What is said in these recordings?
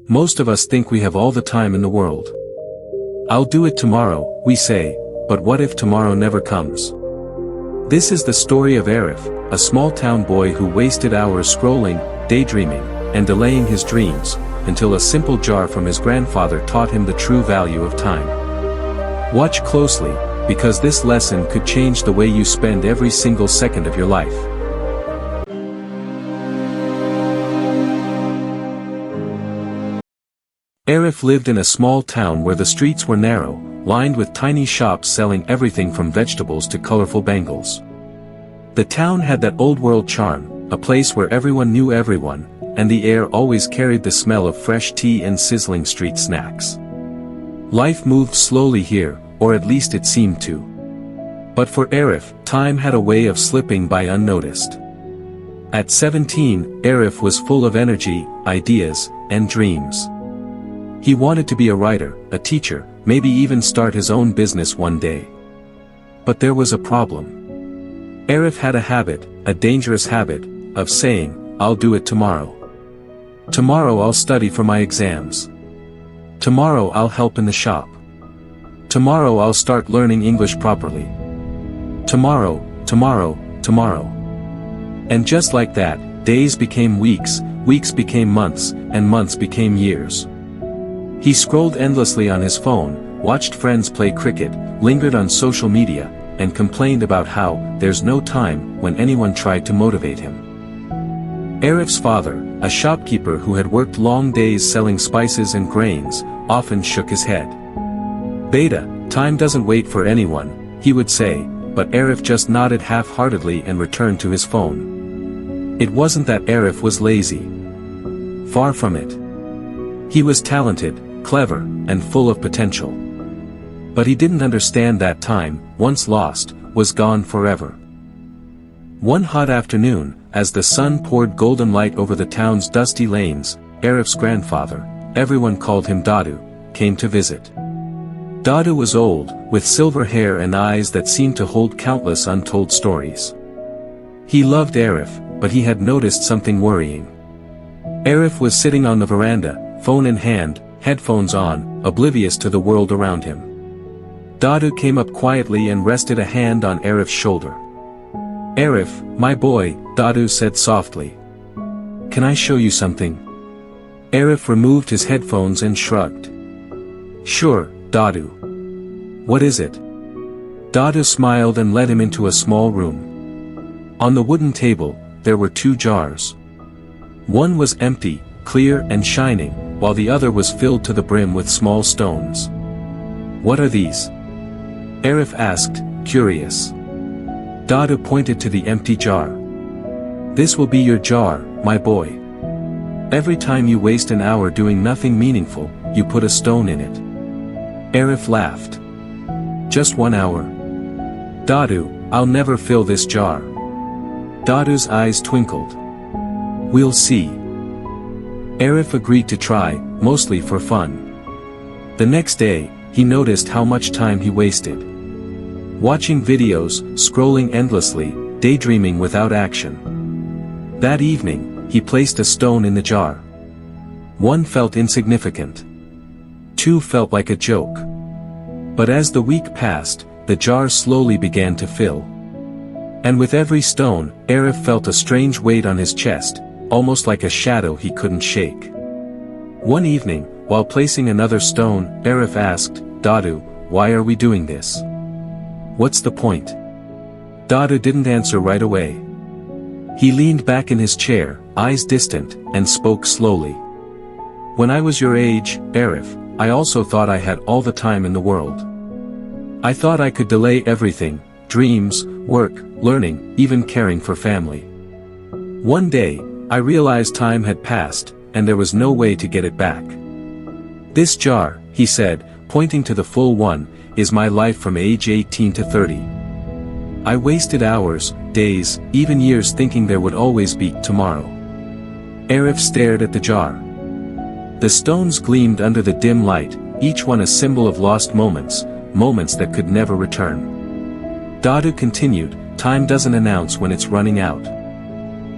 Most of us think we have all the time in the world. I'll do it tomorrow, we say, but what if tomorrow never comes? This is the story of Arif, a small-town boy who wasted hours scrolling, daydreaming, and delaying his dreams, until a simple jar from his grandfather taught him the true value of time. Watch closely, because this lesson could change the way you spend every single second of your life. Arif lived in a small town where the streets were narrow, lined with tiny shops selling everything from vegetables to colorful bangles. The town had that old-world charm, a place where everyone knew everyone, and the air always carried the smell of fresh tea and sizzling street snacks. Life moved slowly here, or at least it seemed to. But for Arif, time had a way of slipping by unnoticed. At 17, Arif was full of energy, ideas, and dreams. He wanted to be a writer, a teacher, maybe even start his own business one day. But there was a problem. Arif had a habit, a dangerous habit, of saying, "I'll do it tomorrow. Tomorrow I'll study for my exams. Tomorrow I'll help in the shop. Tomorrow I'll start learning English properly. Tomorrow, tomorrow, tomorrow." And just like that, days became weeks, weeks became months, and months became years. He scrolled endlessly on his phone, watched friends play cricket, lingered on social media, and complained about how there's no time when anyone tried to motivate him. Arif's father, a shopkeeper who had worked long days selling spices and grains, often shook his head. "Beta, time doesn't wait for anyone," he would say, but Arif just nodded half-heartedly and returned to his phone. It wasn't that Arif was lazy. Far from it. He was talented, clever, and full of potential. But he didn't understand that time, once lost, was gone forever. One hot afternoon, as the sun poured golden light over the town's dusty lanes, Arif's grandfather, everyone called him Dadu, came to visit. Dadu was old, with silver hair and eyes that seemed to hold countless untold stories. He loved Arif, but he had noticed something worrying. Arif was sitting on the veranda, phone in hand, headphones on, oblivious to the world around him. Dadu came up quietly and rested a hand on Arif's shoulder. "Arif, my boy," Dadu said softly. "Can I show you something?" Arif removed his headphones and shrugged. "Sure, Dadu. What is it?" Dadu smiled and led him into a small room. On the wooden table, there were two jars. One was empty, clear and shining, while the other was filled to the brim with small stones. "What are these?" Arif asked, curious. Dadu pointed to the empty jar. "This will be your jar, my boy. Every time you waste an hour doing nothing meaningful, you put a stone in it." Arif laughed. "Just 1 hour? Dadu, I'll never fill this jar." Dadu's eyes twinkled. "We'll see." Arif agreed to try, mostly for fun. The next day, he noticed how much time he wasted. Watching videos, scrolling endlessly, daydreaming without action. That evening, he placed a stone in the jar. One felt insignificant. Two felt like a joke. But as the week passed, the jar slowly began to fill. And with every stone, Arif felt a strange weight on his chest, almost like a shadow he couldn't shake. One evening, while placing another stone, Arif asked, "Dadu, why are we doing this? What's the point?" Dadu didn't answer right away. He leaned back in his chair, eyes distant, and spoke slowly. "When I was your age, Arif, I also thought I had all the time in the world. I thought I could delay everything, dreams, work, learning, even caring for family. One day, I realized time had passed, and there was no way to get it back. This jar," he said, pointing to the full one, "is my life from age 18 to 30. I wasted hours, days, even years thinking there would always be tomorrow." Arif stared at the jar. The stones gleamed under the dim light, each one a symbol of lost moments, moments that could never return. Dadu continued, "Time doesn't announce when it's running out.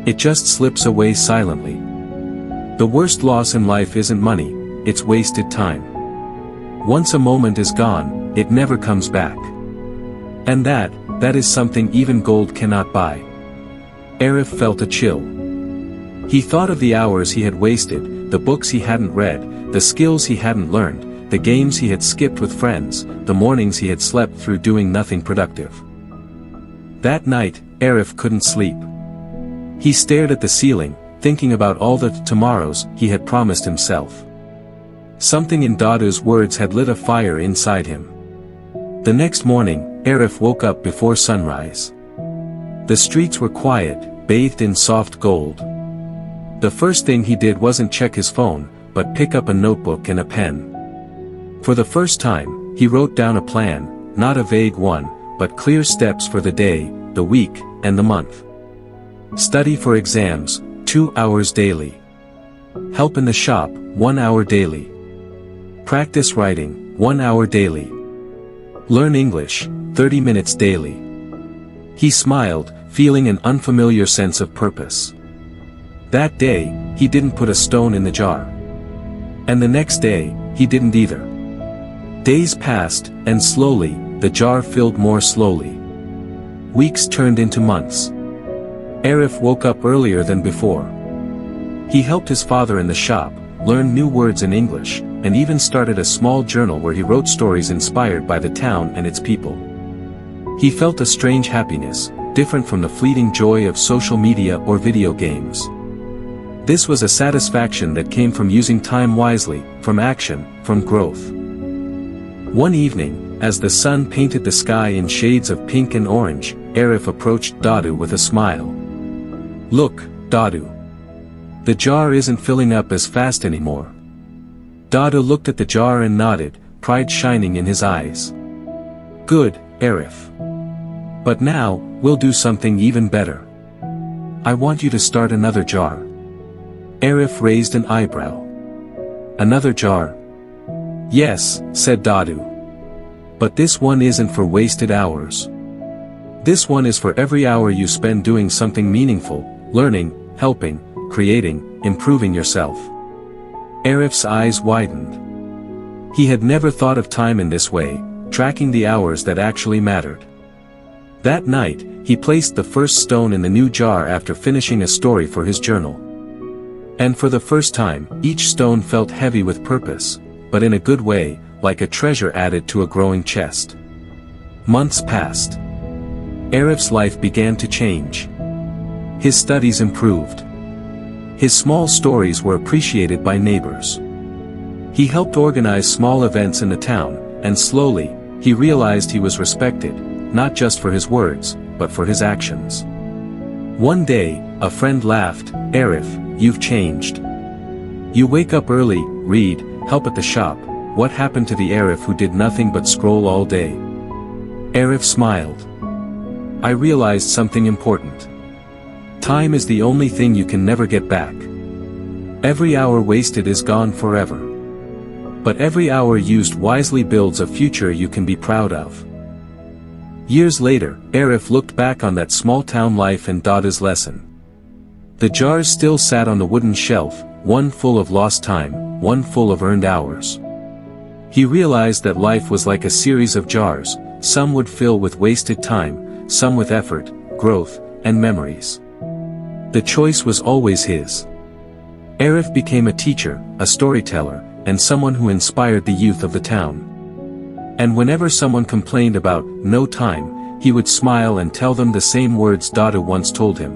It just slips away silently. The worst loss in life isn't money, it's wasted time. Once a moment is gone, it never comes back. And that is something even gold cannot buy. Arif felt a chill. He thought of the hours he had wasted, the books he hadn't read, the skills he hadn't learned, the games he had skipped with friends, the mornings he had slept through doing nothing productive. That night, Arif couldn't sleep. He stared at the ceiling, thinking about all the tomorrows he had promised himself. Something in Dadu's words had lit a fire inside him. The next morning, Arif woke up before sunrise. The streets were quiet, bathed in soft gold. The first thing he did wasn't check his phone, but pick up a notebook and a pen. For the first time, he wrote down a plan, not a vague one, but clear steps for the day, the week, and the month. Study for exams, 2 hours daily. Help in the shop, 1 hour daily. Practice writing, 1 hour daily. Learn English, 30 minutes daily. He smiled, feeling an unfamiliar sense of purpose. That day, he didn't put a stone in the jar. And the next day, he didn't either. Days passed, and slowly, the jar filled more slowly. Weeks turned into months. Arif woke up earlier than before. He helped his father in the shop, learned new words in English, and even started a small journal where he wrote stories inspired by the town and its people. He felt a strange happiness, different from the fleeting joy of social media or video games. This was a satisfaction that came from using time wisely, from action, from growth. One evening, as the sun painted the sky in shades of pink and orange, Arif approached Dadu with a smile. "Look, Dadu. The jar isn't filling up as fast anymore." Dadu looked at the jar and nodded, pride shining in his eyes. "Good, Arif. But now, we'll do something even better. I want you to start another jar." Arif raised an eyebrow. "Another jar?" "Yes," said Dadu. "But this one isn't for wasted hours. This one is for every hour you spend doing something meaningful, learning, helping, creating, improving yourself." Arif's eyes widened. He had never thought of time in this way, tracking the hours that actually mattered. That night, he placed the first stone in the new jar after finishing a story for his journal. And for the first time, each stone felt heavy with purpose, but in a good way, like a treasure added to a growing chest. Months passed. Arif's life began to change. His studies improved. His small stories were appreciated by neighbors. He helped organize small events in the town, and slowly, he realized he was respected, not just for his words, but for his actions. One day, a friend laughed, "Arif, you've changed. You wake up early, read, help at the shop. What happened to the Arif who did nothing but scroll all day?" Arif smiled. "I realized something important. Time is the only thing you can never get back. Every hour wasted is gone forever. But every hour used wisely builds a future you can be proud of." Years later, Arif looked back on that small town life and Dadu's lesson. The jars still sat on the wooden shelf, one full of lost time, one full of earned hours. He realized that life was like a series of jars, some would fill with wasted time, some with effort, growth, and memories. The choice was always his. Arif became a teacher, a storyteller, and someone who inspired the youth of the town. And whenever someone complained about no time, he would smile and tell them the same words Dadu once told him.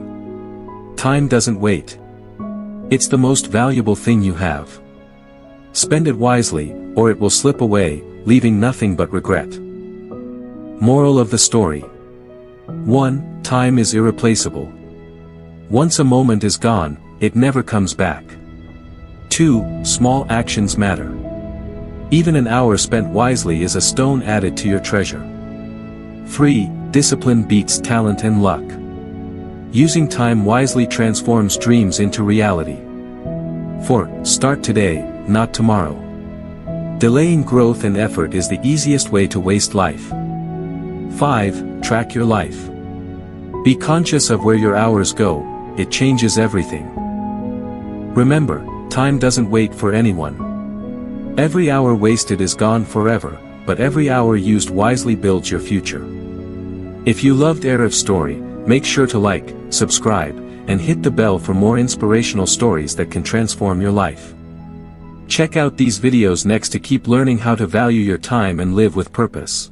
"Time doesn't wait. It's the most valuable thing you have. Spend it wisely, or it will slip away, leaving nothing but regret." Moral of the story. 1. Time is irreplaceable. Once a moment is gone, it never comes back. 2. Small actions matter. Even an hour spent wisely is a stone added to your treasure. 3. Discipline beats talent and luck. Using time wisely transforms dreams into reality. 4. Start today, not tomorrow. Delaying growth and effort is the easiest way to waste life. 5. Track your life. Be conscious of where your hours go, it changes everything. Remember, time doesn't wait for anyone. Every hour wasted is gone forever, but every hour used wisely builds your future. If you loved Arif's story, make sure to like, subscribe, and hit the bell for more inspirational stories that can transform your life. Check out these videos next to keep learning how to value your time and live with purpose.